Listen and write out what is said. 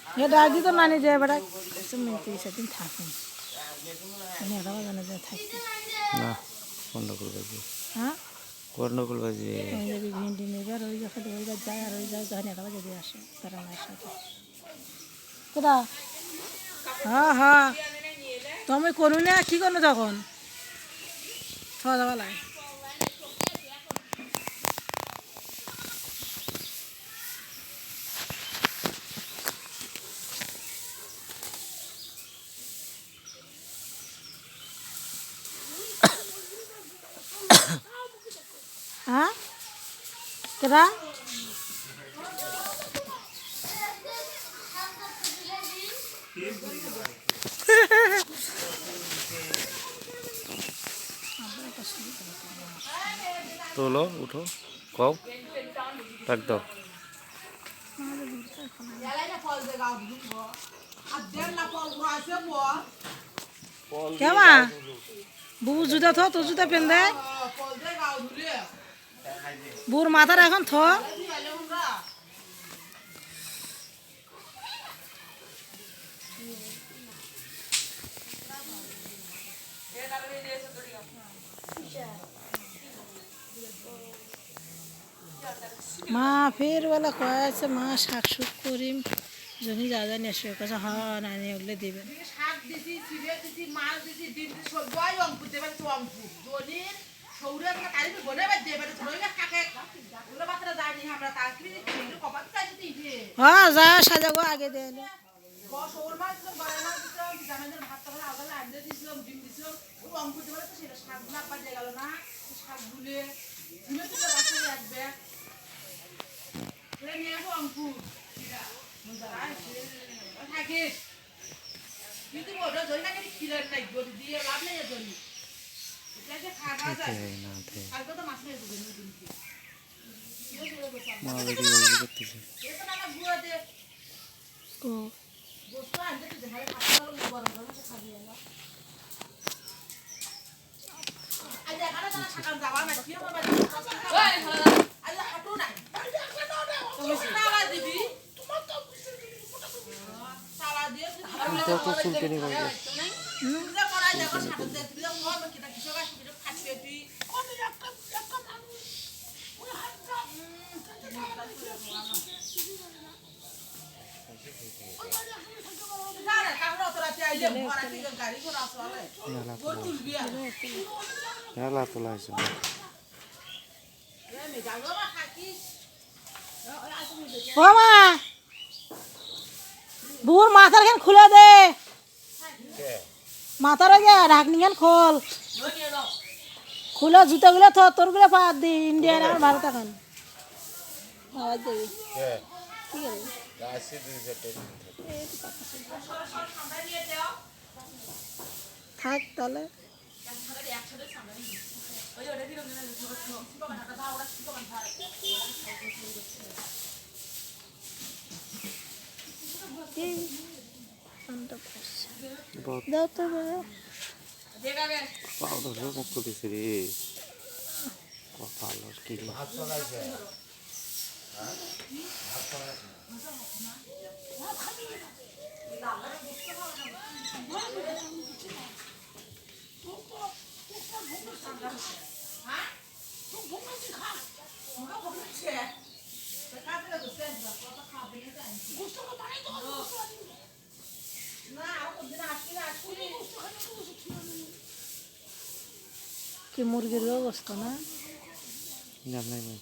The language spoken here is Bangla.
ये दादी तो नानी जाए बड़ा सब मिलते हैं दिन थाके नहीं रहा जाने जाए थाके ना गंडगोल बाजी हाँ गंडगोल बाजी ये भी भिंडी में भी रोई जाके रोई जाए जाने रहा जाए आशा करा आशा करा हाँ हाँ तो मैं करूँ ना की करना तখন थोड़ा वाला हाँ क्या তোলো উঠো কও ডাক দাও क्या माँ बुबू जूता थो तो जूता पहन दे बुर माथा এখন থ মা ফের বলে কয়েছে মা শাক শুক করিম জমি যা যা নেশে কাছে হ্যাঁ নানি ওগুলো দিবেন শাক দিছি চিড়ে দিছি মাছ দিছি ডিম দিছি সবাই অঙ্ক দেবেন তো অঙ্ক জনির সৌরে আমরা কারিবে বনে বাদ দেবেন রইবা কাকে ওগুলো বাতরা জানি আমরা তাকরি কিন্তু কপাল চাইছি দিবে হ্যাঁ যা সাজাবো আগে দেন সৌর মাছ তো বড় মাছ দিছিলাম জামাইদের ভাত করে আগালে আনতে দিছিলাম ডিম দিছিলাম ও অঙ্ক দেবেন তো সেটা শাক না বাজে গেল না শাক গুলে গুলে তো বাসে রাখবে রে নিয়ে আসো অঙ্ক থাকে কিন্তু ওটা জলটা কি খিলার নাই গদি দিয়ে লাভ নাই জনি এটাকে খাওয়া যায় না দে কালকে তো মাছ নিয়ে যাবেন দিন কি মা বেরি বলবি করতেছে এটা না গুয়া দে ও বস্তু আনতে তো ধারে কাটা গরম গরম খাবি না আজ এখানে তো থাকা যাবা না কি হবে ওই আজ হাঁটু না তুমি সালা দিবি তোমার তো সালা দিয়ে আমি তো চুলকেনি করব পূজা করা যাবে সাথে দিলে মর কি তা কিছু গাছ কিছু খাচ্ছে তুই কোন একটা মানুষ ওই হাতটা না কাহরা তোরা চাইলে ভরা কি গাড়ি ঘোড়া আসলে গোল তুলবি মেলা তোলা হয়েছে আমি যাবো বা থাকিস ও মা বুর মাথার খান খুলে দে মাথার আগে ঢাকনি খান খোল খুলে জুতাগুলো থ তোরগুলো পা দি ইন্ডিয়ান আর ভারত এখন আওয়াজ দেবি ঠিক আছে থাক তাহলে দাও তো পাউডার সব মুখ দিছে রে কপাল কি কি মুরগির অবস্থা না জানাই নাই